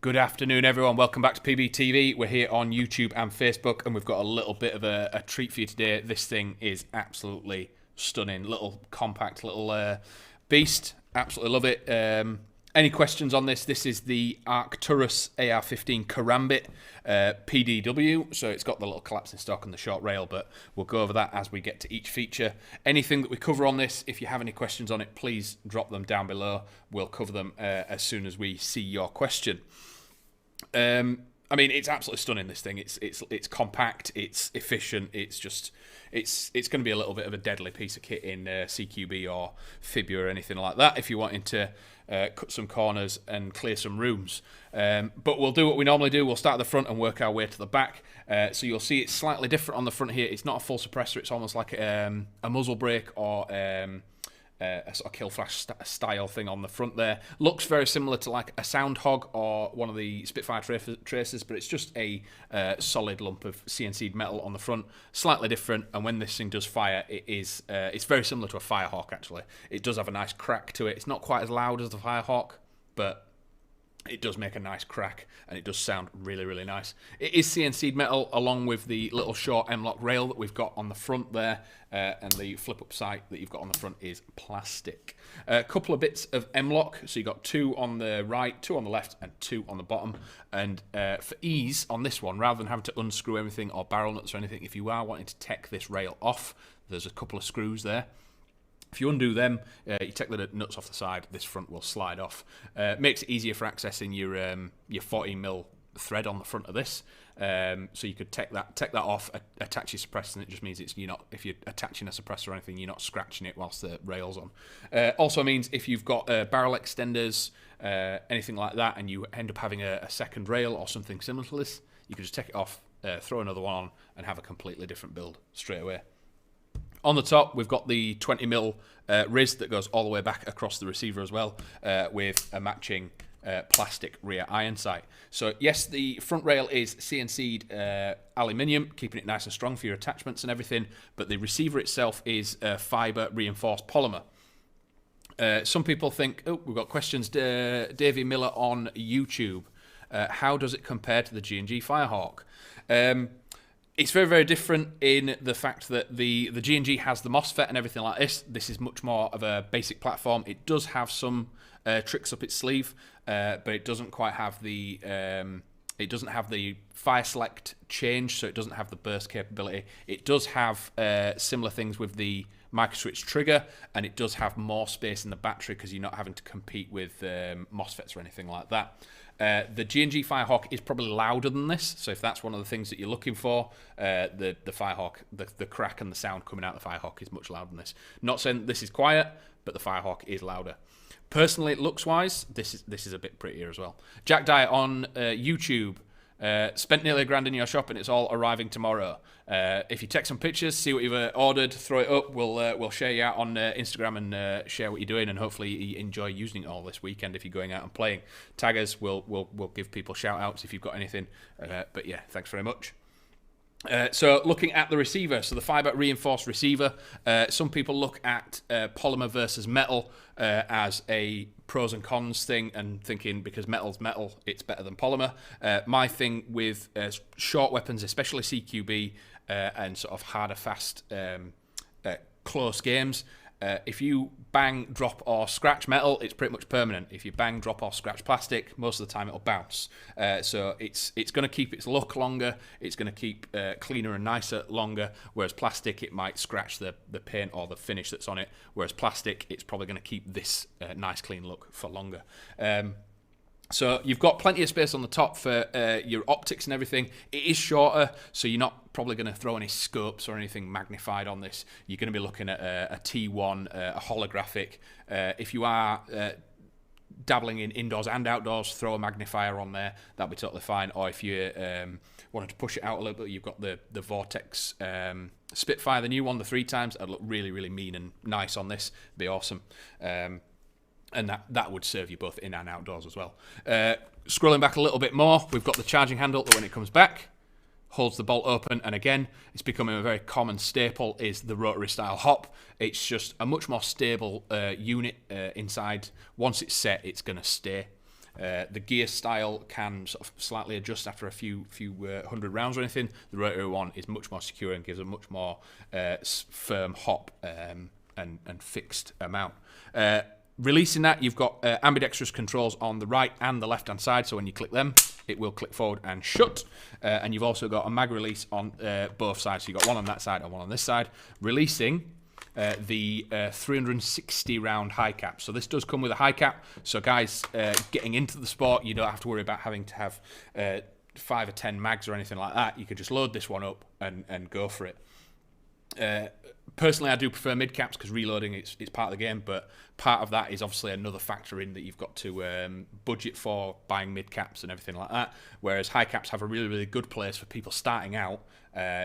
Good afternoon, everyone. Welcome back to PBTV. We're here on YouTube and Facebook, and we've got a little bit of a treat for you today. This thing is absolutely stunning. Little compact, little beast. Absolutely love it. Any questions on this? This is the ARCTURUS AR15 Karambit PDW. So it's got the little collapsing stock and the short rail, but we'll go over that as we get to each feature. Anything that we cover on this, if you have any questions on it, please drop them down below. We'll cover them as soon as we see your question. I mean, it's absolutely stunning, this thing. It's compact, it's efficient, it's going to be a little bit of a deadly piece of kit in CQB or Fibia or anything like that if you're wanting to cut some corners and clear some rooms. But we'll do what we normally do. We'll start at the front and work our way to the back. So you'll see it's slightly different on the front here. It's not a full suppressor. It's almost like a muzzle brake or a sort of kill flash style thing on the front there. Looks very similar to like a Sound Hog or one of the Spitfire tracers, but it's just a solid lump of CNC'd metal on the front. Slightly different, and when this thing does fire, it's very similar to a Firehawk actually. It does have a nice crack to it. It's not quite as loud as the Firehawk, but it does make a nice crack, and it does sound really, really nice. It is CNC'd metal, along with the little short M-lock rail that we've got on the front there, and the flip-up sight that you've got on the front is plastic. A couple of bits of M-lock, so you've got two on the right, two on the left, and two on the bottom. And for ease on this one, rather than having to unscrew everything or barrel nuts or anything, if you are wanting to take this rail off, there's a couple of screws there. If you undo them, you take the nuts off the side, this front will slide off. Makes it easier for accessing your 14mm thread on the front of this. So you could take that off, attach your suppressor, and it just means if you're attaching a suppressor or anything, you're not scratching it whilst the rail's on. Also means if you've got barrel extenders, anything like that, and you end up having a second rail or something similar to this, you can just take it off, throw another one on, and have a completely different build straight away. On the top, we've got the 20mm RIS that goes all the way back across the receiver as well, with a matching plastic rear iron sight. So yes, the front rail is CNC'd aluminium, keeping it nice and strong for your attachments and everything, but the receiver itself is fibre reinforced polymer. Some people think, oh, we've got questions, Davey Miller on YouTube. How does it compare to the G&G Firehawk? It's very, very different in the fact that the G&G has the MOSFET and everything like this. This is much more of a basic platform. It does have some tricks up its sleeve, but it doesn't quite have the fire select change, so it doesn't have the burst capability. It does have similar things with the microswitch trigger, and it does have more space in the battery because you're not having to compete with MOSFETs or anything like that. The G&G Firehawk is probably louder than this, so if that's one of the things that you're looking for, the Firehawk, the crack and the sound coming out of the Firehawk is much louder than this. Not saying this is quiet, but the Firehawk is louder. Personally, looks-wise, this is a bit prettier as well. Jack Dyer on YouTube. Spent nearly $1,000 in your shop and it's all arriving tomorrow. If you take some pictures, see what you've ordered, throw it up. We'll share you out on Instagram and share what you're doing, and hopefully you enjoy using it all this weekend if you're going out and playing. Tag us, we'll give people shout outs if you've got anything. But yeah, thanks very much. So looking at the receiver, so the fibre reinforced receiver, some people look at polymer versus metal as a pros and cons thing, and thinking because metal's metal, it's better than polymer. My thing with short weapons, especially CQB and sort of harder, fast, close games, if you bang, drop or scratch metal, it's pretty much permanent. If you bang, drop or scratch plastic, most of the time it'll bounce. So it's going to keep its look longer, it's going to keep cleaner and nicer longer, whereas plastic, it might scratch the paint or the finish that's on it, whereas plastic, it's probably going to keep this nice clean look for longer. So you've got plenty of space on the top for your optics and everything. It is shorter, so you're not probably going to throw any scopes or anything magnified on this. You're going to be looking at a T1, a holographic. If you are dabbling in indoors and outdoors, throw a magnifier on there. That'll be totally fine. Or if you wanted to push it out a little bit, you've got the Vortex Spitfire, the new one, the 3x. That'd look really, really mean and nice on this. Be awesome. And that would serve you both in and outdoors as well. Scrolling back a little bit more, we've got the charging handle that when it comes back, holds the bolt open, and again, it's becoming a very common staple, is the rotary style hop. It's just a much more stable unit inside. Once it's set, it's going to stay. The gear style can sort of slightly adjust after a few hundred rounds or anything. The rotary one is much more secure and gives a much more firm hop and fixed amount. Releasing that, you've got ambidextrous controls on the right and the left hand side, so when you click them, it will click forward and shut. And you've also got a mag release on both sides, so you've got one on that side and one on this side, releasing the 360 round high cap. So this does come with a high cap, so guys getting into the sport, you don't have to worry about having to have 5 or 10 mags or anything like that. You could just load this one up and go for it. Personally, I do prefer mid caps because reloading it's part of the game, but part of that is obviously another factor in that you've got to budget for buying mid caps and everything like that. Whereas high caps have a really good place for people starting out.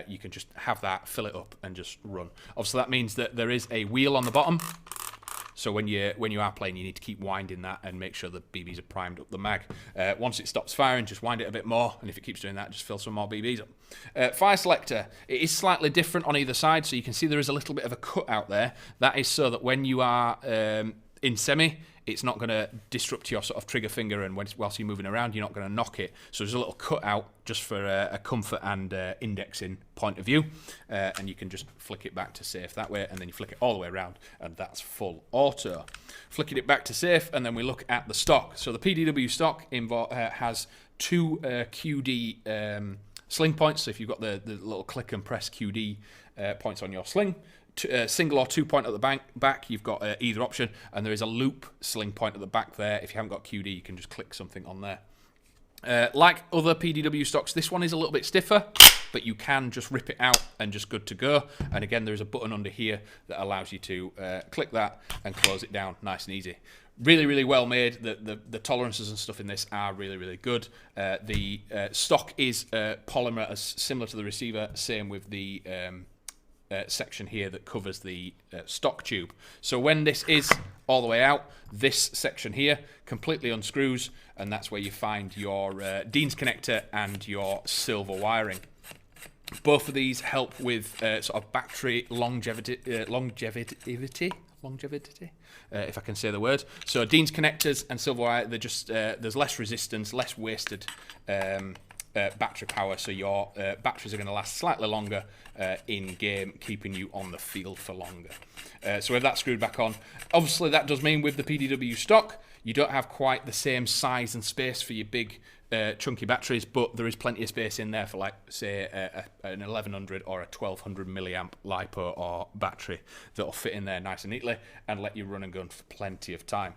You can just have that, fill it up, and just run. Obviously, that means that there is a wheel on the bottom. So when you are playing, you need to keep winding that and make sure the BBs are primed up the mag. Once it stops firing, just wind it a bit more, and if it keeps doing that, just fill some more BBs up. Fire selector, it is slightly different on either side, so you can see there is a little bit of a cut out there. That is so that when you are in semi, it's not going to disrupt your sort of trigger finger, and whilst you're moving around, you're not going to knock it. So there's a little cut out just for a comfort and indexing point of view, and you can just flick it back to safe that way, and then you flick it all the way around, and that's full auto. Flicking it back to safe, and then we look at the stock. So the PDW stock has 2 QD sling points. So if you've got the little click and press QD points on your sling, single or 2 point at the back, you've got either option, and there is a loop sling point at the back there. If you haven't got QD, you can just click something on there. Like other PDW stocks, this one is a little bit stiffer, but you can just rip it out and just good to go. And again, there is a button under here that allows you to click that and close it down nice and easy. Really well made. The tolerances and stuff in this are really good. The stock is polymer, as similar to the receiver, same with the section here that covers the stock tube. So when this is all the way out, this section here completely unscrews, and that's where you find your Dean's connector and your silver wiring. Both of these help with sort of battery longevity, if I can say the word. So Dean's connectors and silver wire, they're just there's less resistance, less wasted battery power, so your batteries are going to last slightly longer in game, keeping you on the field for longer. So with that screwed back on, obviously that does mean with the PDW stock, you don't have quite the same size and space for your big chunky batteries, but there is plenty of space in there for, like, say, an 1100 or a 1200 milliamp LiPo or battery that'll fit in there nice and neatly and let you run and gun for plenty of time.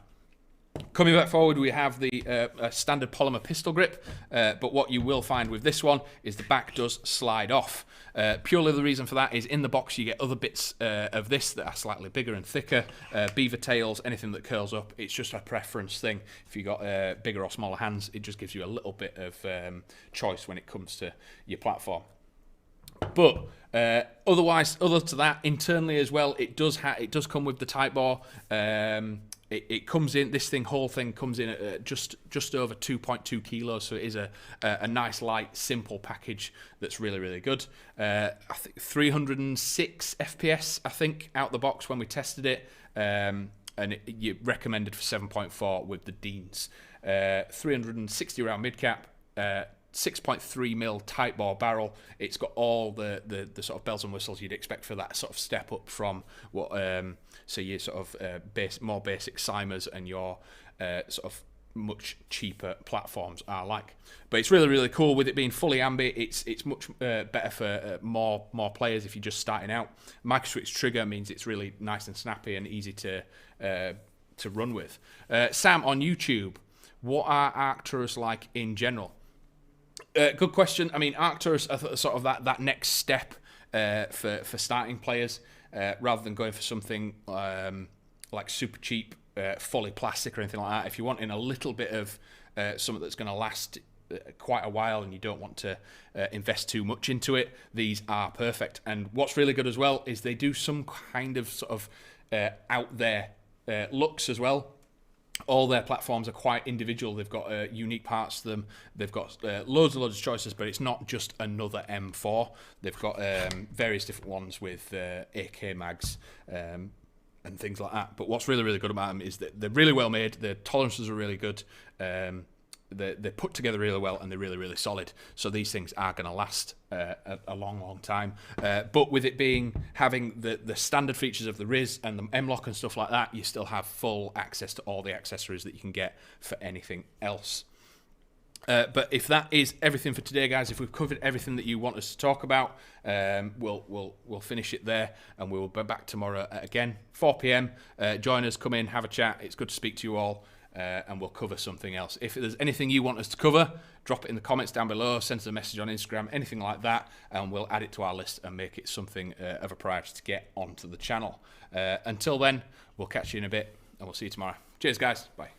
Coming back forward, we have the standard polymer pistol grip, but what you will find with this one is the back does slide off. Purely the reason for that is in the box you get other bits of this that are slightly bigger and thicker, beaver tails, anything that curls up. It's just a preference thing. If you've got bigger or smaller hands, it just gives you a little bit of choice when it comes to your platform. But otherwise, other to that, internally as well, it does come with the Type bore. It comes in, whole thing comes in at just over 2.2 kilos, so it is a nice, light, simple package that's really good. I think 306 FPS, I think, out the box when we tested it, and you recommended for 7.4 with the Deans. 360 round mid cap. 6.3mm Type bore barrel. It's got all the sort of bells and whistles you'd expect for that sort of step up from what so your sort of more basic Simers and your sort of much cheaper platforms are like. But it's really cool with it being fully ambi. It's much better for more players if you're just starting out. Microswitch trigger means it's really nice and snappy and easy to run with. Sam on YouTube, what are ARCTURUS like in general? Good question. I mean, ARCTURUS are sort of that next step for starting players, rather than going for something like super cheap, fully plastic or anything like that. If you're wanting a little bit of something that's going to last quite a while and you don't want to invest too much into it, these are perfect. And what's really good as well is they do some kind of sort of out there looks as well. All their platforms are quite individual. They've got unique parts to them. They've got loads of choices, but it's not just another M4. They've got various different ones with AK mags and and things like that. But what's really, really good about them is that they're really well made. The tolerances are really good. They're put together really well, and they're really, really solid. So these things are going to last a long, long time. But with it having the standard features of the RIS and the M-LOK and stuff like that, you still have full access to all the accessories that you can get for anything else. But if that is everything for today, guys, if we've covered everything that you want us to talk about, we'll finish it there, and we'll be back tomorrow again, 4 p.m. Join us, come in, have a chat. It's good to speak to you all. And we'll cover something else. If there's anything you want us to cover, drop it in the comments down below, send us a message on Instagram, anything like that, and we'll add it to our list and make it something of a priority to get onto the channel. Until then, we'll catch you in a bit, and we'll see you tomorrow. Cheers, guys. Bye.